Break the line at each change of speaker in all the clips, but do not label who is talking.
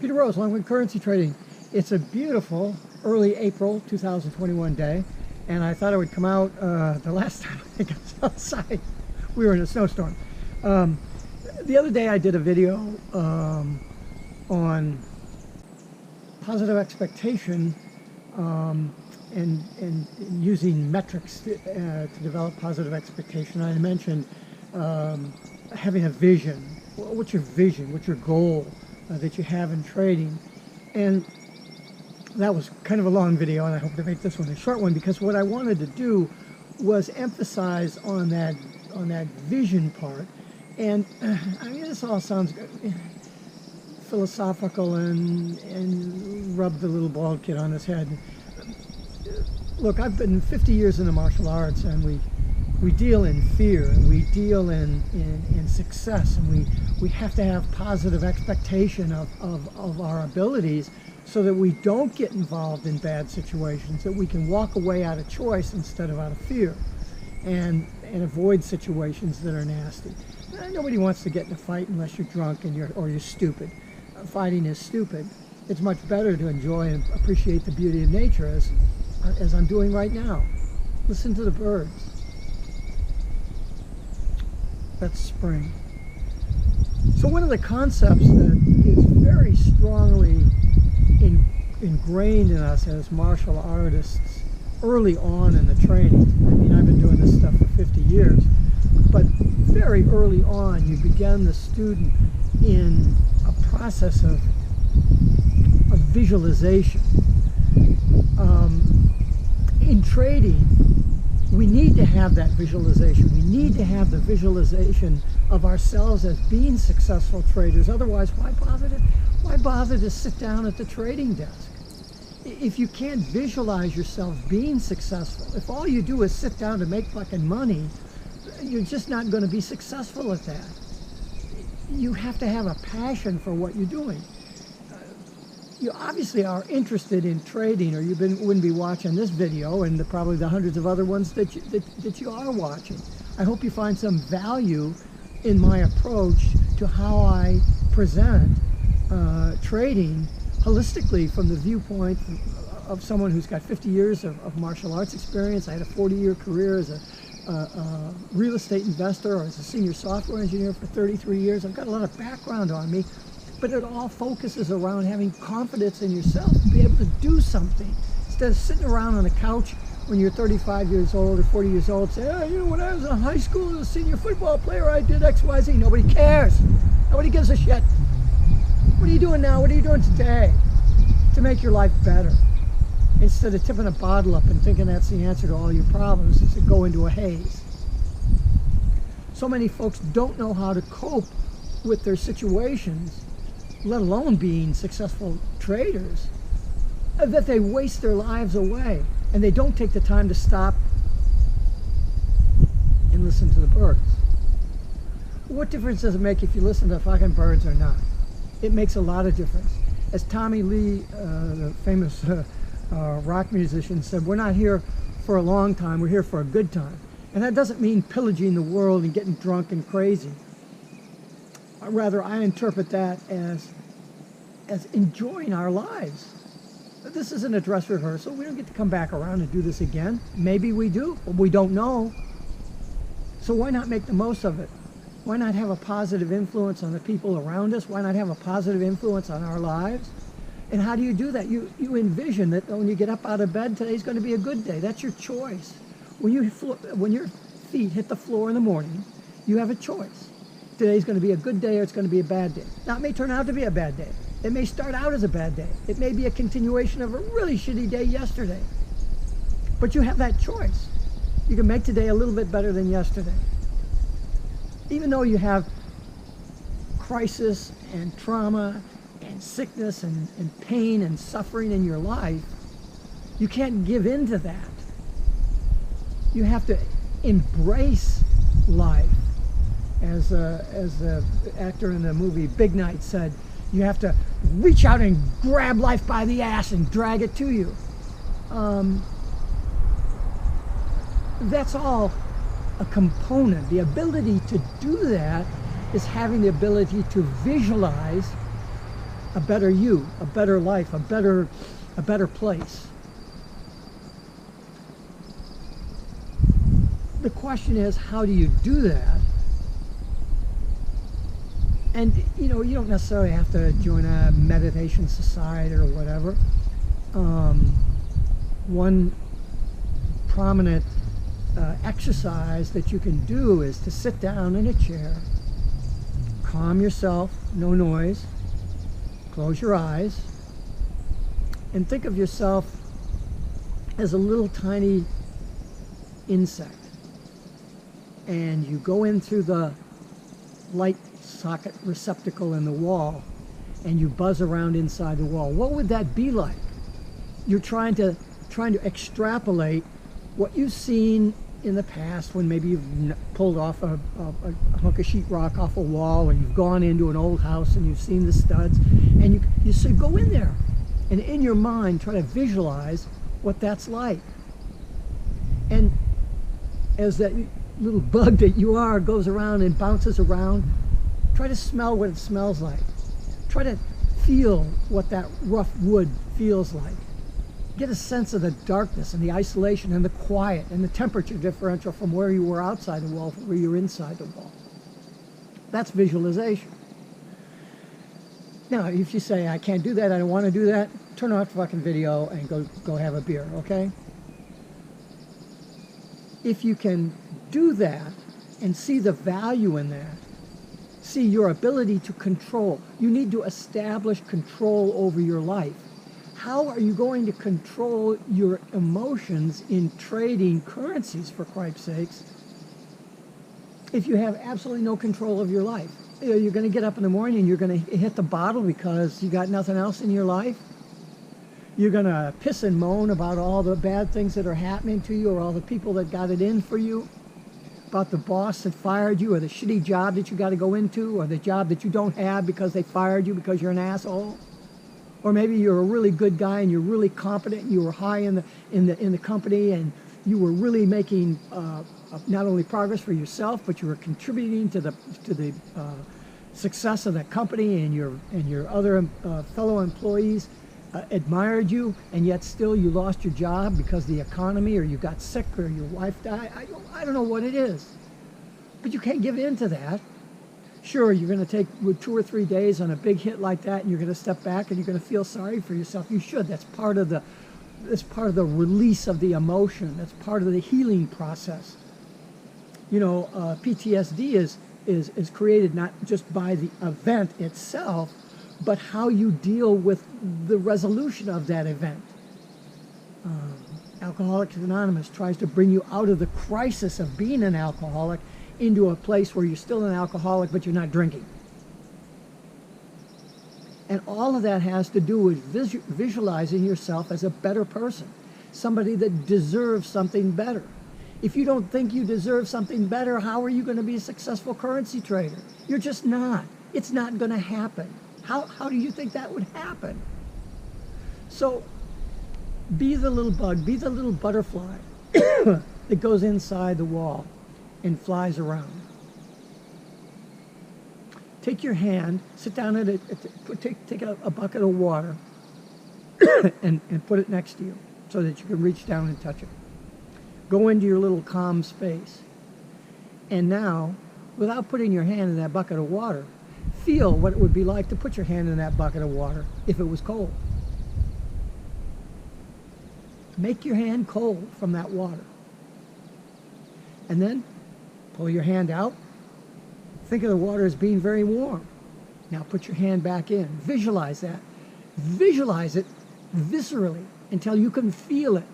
Peter Rose, Longwood Currency Trading. It's a beautiful early April 2021 day, and I thought I would come out the last time I got outside. We were in a snowstorm. The other day I did a video on positive expectation and using metrics to develop positive expectation. I mentioned having a vision. What's your vision? What's your goal that you have in trading? And that was kind of a long video, and I hope to make this one a short one, because what I wanted to do was emphasize on that vision part. And I mean, this all sounds philosophical and rub the little bald kid on his head. Look, I've been 50 years in the martial arts, and we deal in fear, and we deal in success, and we have to have positive expectation of our abilities so that we don't get involved in bad situations, that we can walk away out of choice instead of out of fear, and avoid situations that are nasty. Nobody wants to get in a fight unless you're drunk or you're stupid. Fighting is stupid. It's much better to enjoy and appreciate the beauty of nature as I'm doing right now. Listen to the birds. That's spring. So one of the concepts that is very strongly ingrained in us as martial artists early on in the training, I mean, I've been doing this stuff for 50 years, but very early on you begin the student in a process of visualization. In trading, we need to have that visualization. We need to have the visualization of ourselves as being successful traders. Otherwise, why bother to sit down at the trading desk? If you can't visualize yourself being successful, if all you do is sit down to make fucking money, you're just not going to be successful at that. You have to have a passion for what you're doing. You obviously are interested in trading, or you wouldn't be watching this video and probably the hundreds of other ones that you are watching. I hope you find some value in my approach to how I present trading holistically from the viewpoint of someone who's got 50 years of martial arts experience. I had a 40-year career as a real estate investor, or as a senior software engineer for 33 years. I've got a lot of background on me, but it all focuses around having confidence in yourself to be able to do something instead of sitting around on a couch when you're 35 years old or 40 years old, say, oh, you know, when I was in high school as a senior football player, I did X, Y, Z. Nobody cares. Nobody gives a shit. What are you doing now? What are you doing today to make your life better? Instead of tipping a bottle up and thinking that's the answer to all your problems, is to go into a haze. So many folks don't know how to cope with their situations, let alone being successful traders, that they waste their lives away, and they don't take the time to stop and listen to the birds. What difference does it make if you listen to fucking birds or not? It makes a lot of difference. As Tommy Lee, the famous rock musician, said, we're not here for a long time, we're here for a good time. And that doesn't mean pillaging the world and getting drunk and crazy. Rather, I interpret that as enjoying our lives. This isn't a dress rehearsal. We don't get to come back around and do this again. Maybe we do, but we don't know. So why not make the most of it? Why not have a positive influence on the people around us? Why not have a positive influence on our lives? And how do you do that? You envision that when you get up out of bed, today's going to be a good day. That's your choice. When your feet hit the floor in the morning, you have a choice. Today's going to be a good day or it's going to be a bad day. Now, it may turn out to be a bad day. It may start out as a bad day. It may be a continuation of a really shitty day yesterday. But you have that choice. You can make today a little bit better than yesterday. Even though you have crisis and trauma and sickness and pain and suffering in your life, you can't give in to that. You have to embrace life. As the actor in the movie Big Night said, you have to reach out and grab life by the ass and drag it to you. That's all a component. The ability to do that is having the ability to visualize a better you, a better life, a better place. The question is, how do you do that? And you know, you don't necessarily have to join a meditation society or whatever. One prominent exercise that you can do is to sit down in a chair, calm yourself, no noise, close your eyes, and think of yourself as a little tiny insect. And you go in through the light socket receptacle in the wall and you buzz around inside the wall. What would that be like? You're trying to extrapolate what you've seen in the past when maybe you've pulled off a hunk of sheetrock off a wall, and you've gone into an old house and you've seen the studs, and you say, go in there, and in your mind try to visualize what that's like. And as that little bug that you are goes around and bounces around, try to smell what it smells like. Try to feel what that rough wood feels like. Get a sense of the darkness and the isolation and the quiet and the temperature differential from where you were outside the wall to where you're inside the wall. That's visualization. Now, if you say, I can't do that, I don't want to do that, turn off the fucking video and go have a beer, okay? If you can do that and see the value in that, see your ability to control, you need to establish control over your life. How are you going to control your emotions in trading currencies, for Christ's sakes, if you have absolutely no control of your life? You're going to get up in the morning and you're going to hit the bottle because you got nothing else in your life. You're going to piss and moan about all the bad things that are happening to you, or all the people that got it in for you, about the boss that fired you, or the shitty job that you got to go into, or the job that you don't have because they fired you because you're an asshole. Or maybe you're a really good guy and you're really competent and you were high in the company and you were really making not only progress for yourself, but you were contributing to the success of that company, and your other fellow employees admired you, and yet still you lost your job because of the economy, or you got sick, or your wife died. I don't know what it is, but you can't give in to that. Sure, you're going to take 2 or 3 days on a big hit like that, and you're going to step back and you're going to feel sorry for yourself. You should. That's part of the release of the emotion. That's part of the healing process. You know, PTSD is created not just by the event itself, but how you deal with the resolution of that event. Alcoholics Anonymous tries to bring you out of the crisis of being an alcoholic into a place where you're still an alcoholic, but you're not drinking. And all of that has to do with visualizing yourself as a better person, somebody that deserves something better. If you don't think you deserve something better, how are you going to be a successful currency trader? You're just not. It's not going to happen. How do you think that would happen? So be the little bug, be the little butterfly that goes inside the wall and flies around. Take your hand, sit down take a bucket of water and put it next to you so that you can reach down and touch it. Go into your little calm space. And now, without putting your hand in that bucket of water, feel what it would be like to put your hand in that bucket of water if it was cold. Make your hand cold from that water. And then pull your hand out. Think of the water as being very warm. Now put your hand back in. Visualize that. Visualize it viscerally until you can feel it.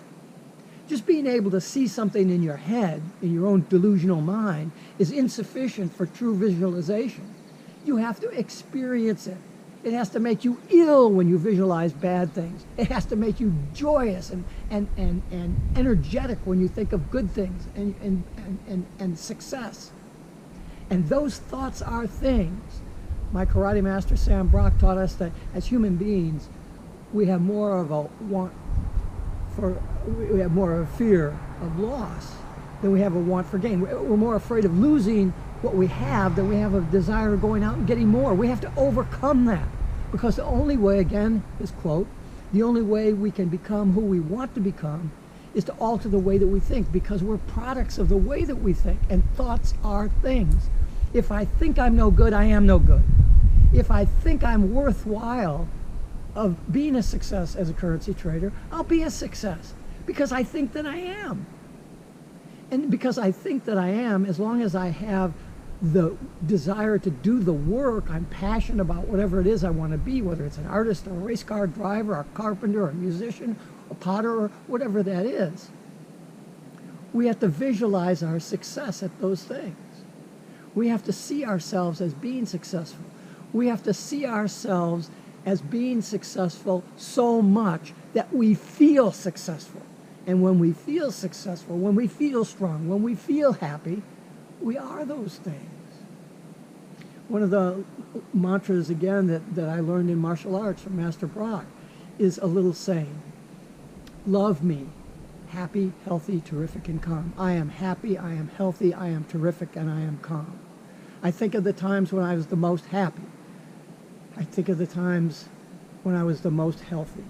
Just being able to see something in your head, in your own delusional mind, is insufficient for true visualization. You have to experience it. It has to make you ill when you visualize bad things. It has to make you joyous and energetic when you think of good things and success. And those thoughts are things. My karate master Sam Brock taught us that as human beings, we have more of a fear of loss than we have a want for gain. We're more afraid of losing what we have than we have a desire of going out and getting more. We have to overcome that. Because the only way, again, his quote, the only way we can become who we want to become is to alter the way that we think, because we're products of the way that we think, and thoughts are things. If I think I'm no good, I am no good. If I think I'm worthwhile of being a success as a currency trader, I'll be a success because I think that I am. And because I think that I am, as long as I have the desire to do the work, I'm passionate about whatever it is I want to be, whether it's an artist or a race car driver or a carpenter or a musician, a potter, or whatever that is. We have to visualize our success at those things. We have to see ourselves as being successful. We have to see ourselves as being successful so much that we feel successful. And when we feel successful, when we feel strong, when we feel happy, we are those things. One of the mantras, again, that I learned in martial arts from Master Brock is a little saying: love me, happy, healthy, terrific, and calm. I am happy, I am healthy, I am terrific, and I am calm. I think of the times when I was the most happy. I think of the times when I was the most healthy.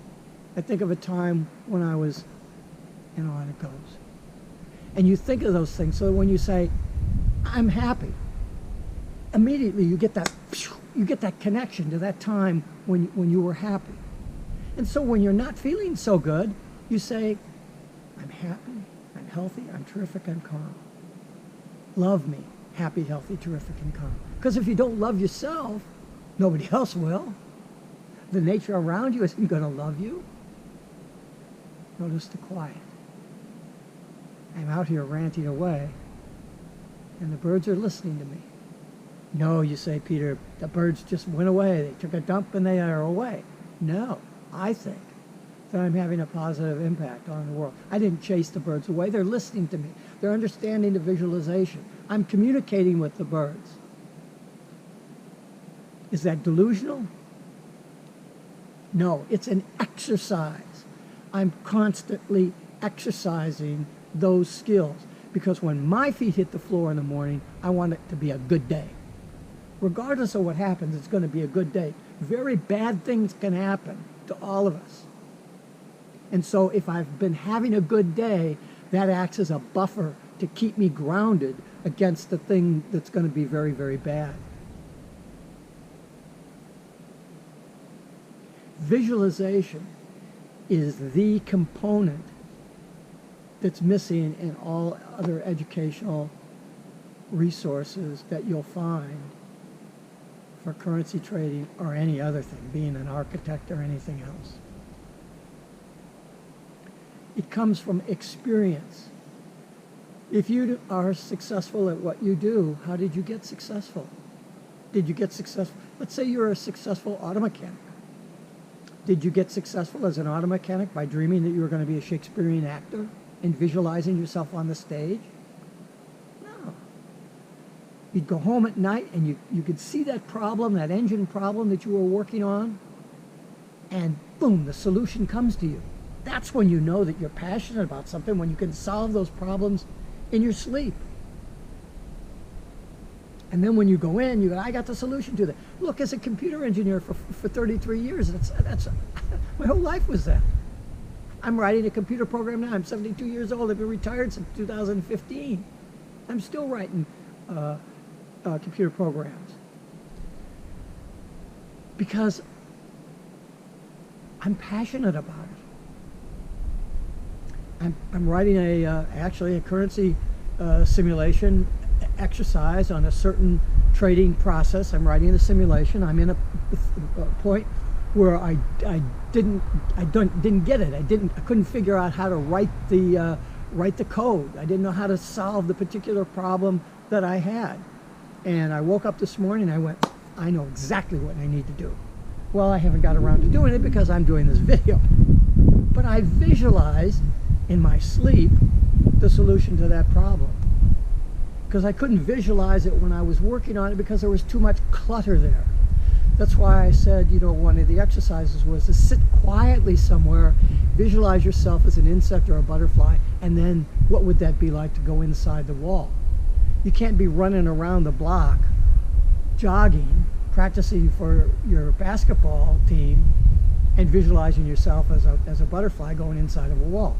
I think of a time when I was, and on it goes. And you think of those things, so that when you say, I'm happy, immediately you get that connection to that time when you were happy. And so when you're not feeling so good, you say, I'm happy, I'm healthy, I'm terrific, I'm calm. Love me, happy, healthy, terrific, and calm. Because if you don't love yourself, nobody else will. The nature around you isn't going to love you. Notice the quiet. I'm out here ranting away, and the birds are listening to me. No, you say, Peter, the birds just went away. They took a dump and they are away. No, I think that I'm having a positive impact on the world. I didn't chase the birds away. They're listening to me. They're understanding the visualization. I'm communicating with the birds. Is that delusional? No, it's an exercise. I'm constantly exercising those skills, because when my feet hit the floor in the morning, I want it to be a good day. Regardless of what happens, it's going to be a good day. Very bad things can happen to all of us. And so if I've been having a good day, that acts as a buffer to keep me grounded against the thing that's going to be very, very bad. Visualization is the component that's missing in all other educational resources that you'll find for currency trading or any other thing, being an architect or anything else. It comes from experience. If you are successful at what you do, how did you get successful? Did you get successful? Let's say you're a successful auto mechanic. Did you get successful as an auto mechanic by dreaming that you were going to be a Shakespearean actor and visualizing yourself on the stage? No. You'd go home at night and you could see that problem, that engine problem that you were working on, and boom, the solution comes to you. That's when you know that you're passionate about something, when you can solve those problems in your sleep. And then when you go in, you go, I got the solution to that. Look, as a computer engineer for 33 years, that's my whole life was that. I'm writing a computer program now. I'm 72 years old. I've been retired since 2015. I'm still writing computer programs. Because I'm passionate about it. I'm writing actually a currency simulation exercise on a certain trading process. I'm writing a simulation. I'm in a point where I didn't get it. I couldn't figure out how to write the code. I didn't know how to solve the particular problem that I had. And I woke up this morning and I went, I know exactly what I need to do. Well, I haven't got around to doing it because I'm doing this video. But I visualized in my sleep the solution to that problem. Because I couldn't visualize it when I was working on it because there was too much clutter there. That's why I said, one of the exercises was to sit quietly somewhere, visualize yourself as an insect or a butterfly, and then what would that be like to go inside the wall? You can't be running around the block, jogging, practicing for your basketball team and visualizing yourself as a butterfly going inside of a wall.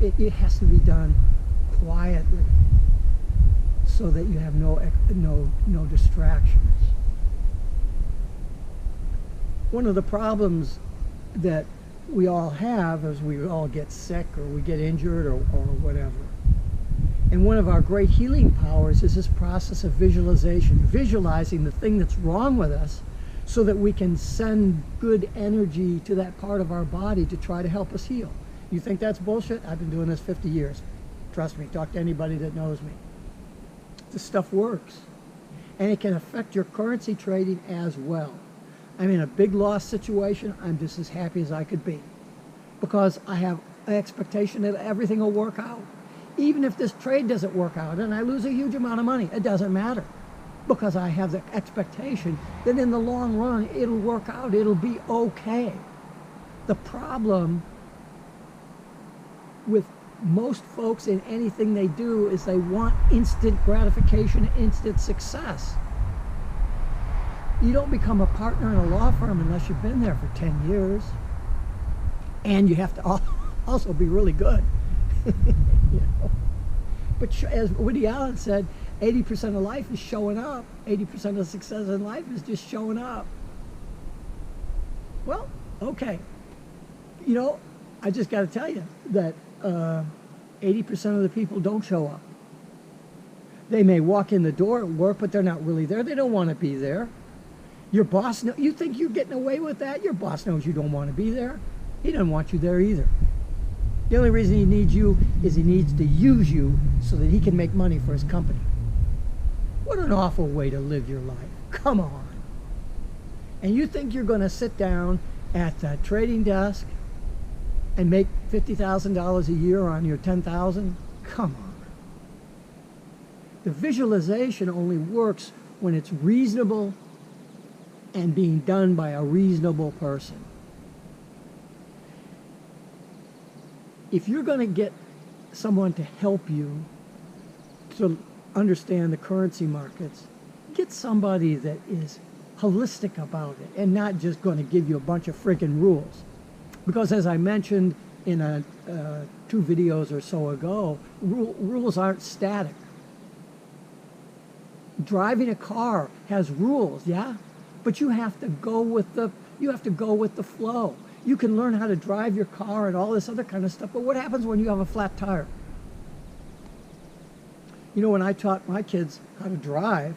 It has to be done quietly so that you have no distractions. One of the problems that we all have is we all get sick or we get injured or whatever. And one of our great healing powers is this process of visualization, visualizing the thing that's wrong with us so that we can send good energy to that part of our body to try to help us heal. You think that's bullshit? I've been doing this 50 years. Trust me, talk to anybody that knows me. This stuff works. And it can affect your currency trading as well. I'm in a big loss situation. I'm just as happy as I could be because I have an expectation that everything will work out. Even if this trade doesn't work out and I lose a huge amount of money, it doesn't matter because I have the expectation that in the long run it'll work out, it'll be okay. The problem with most folks in anything they do is they want instant gratification, instant success. You don't become a partner in a law firm unless you've been there for 10 years. And you have to also be really good. You know? But as Woody Allen said, 80% of life is showing up. 80% of success in life is just showing up. Well, okay. You know, I just got to tell you that 80% of the people don't show up. They may walk in the door at work, but they're not really there. They don't want to be there. Your boss, you think you're getting away with that? Your boss knows you don't want to be there. He doesn't want you there either. The only reason he needs you is he needs to use you so that he can make money for his company. What an awful way to live your life. Come on. And you think you're going to sit down at the trading desk and make $50,000 a year on your $10,000? Come on. The visualization only works when it's reasonable and being done by a reasonable person. If you're going to get someone to help you to understand the currency markets, get somebody that is holistic about it and not just going to give you a bunch of freaking rules. Because as I mentioned in 2 videos or so ago, rules aren't static. Driving a car has rules, yeah? But you have to go with the flow. You can learn how to drive your car and all this other kind of stuff, but what happens when you have a flat tire? You know, when I taught my kids how to drive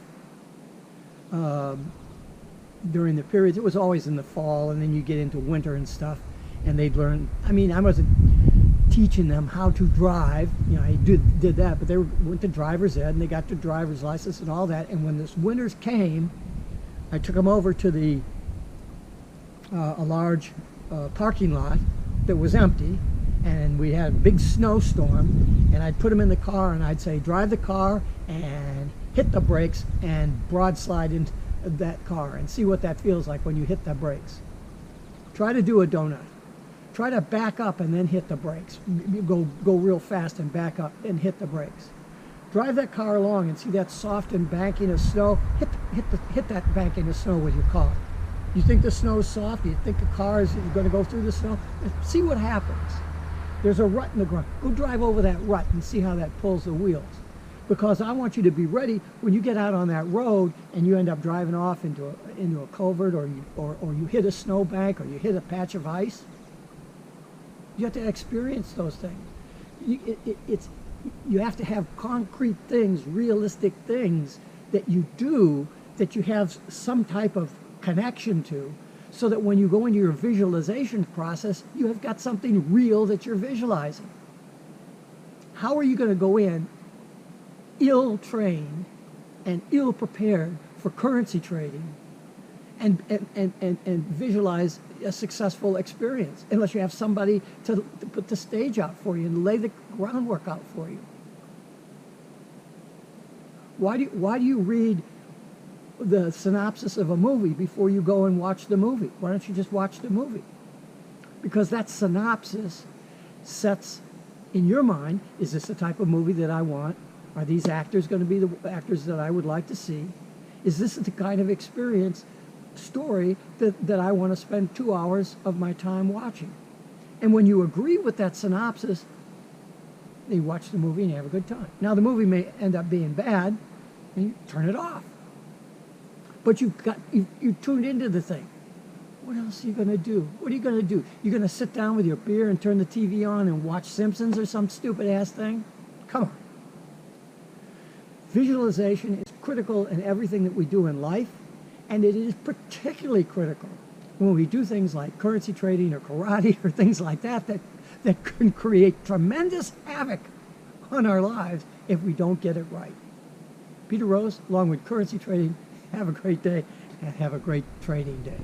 during the periods, it was always in the fall, and then you get into winter and stuff, and they'd learn. I mean, I wasn't teaching them how to drive. You know, I did that, but they went to driver's ed, and they got their driver's license and all that, and when this winters came, I took them over to a large parking lot that was empty, and we had a big snowstorm, and I'd put them in the car and I'd say, drive the car and hit the brakes and broadslide into that car and see what that feels like when you hit the brakes. Try to do a donut. Try to back up and then hit the brakes. You go real fast and back up and hit the brakes. Drive that car along and see that soft embankment of snow. Hit that banking of snow with your car. You think the snow is soft? You think the car is going to go through the snow? See what happens. There's a rut in the ground. Go drive over that rut and see how that pulls the wheels. Because I want you to be ready when you get out on that road and you end up driving off into a culvert, or you hit a snowbank, or you hit a patch of ice. You have to experience those things. You have to have concrete things, realistic things that you do, that you have some type of connection to, so that when you go into your visualization process, you have got something real that you're visualizing. How are you going to go in ill-trained and ill-prepared for currency trading and visualize a successful experience unless you have somebody to put the stage out for you and lay the groundwork out for you? Why do you read the synopsis of a movie before you go and watch the movie? Why don't you just watch the movie? Because that synopsis sets in your mind, is this the type of movie that I want? Are these actors going to be the actors that I would like to see? Is this the kind of experience story that I want to spend 2 hours of my time watching. And when you agree with that synopsis, you watch the movie and you have a good time. Now, the movie may end up being bad, and you turn it off. But you tuned into the thing. What else are you going to do? What are you going to do? You're going to sit down with your beer and turn the TV on and watch Simpsons or some stupid-ass thing? Come on. Visualization is critical in everything that we do in life, and it is particularly critical when we do things like currency trading or karate or things like that can create tremendous havoc on our lives if we don't get it right. Peter Rose, Longwood Currency Trading. Have a great day and have a great trading day.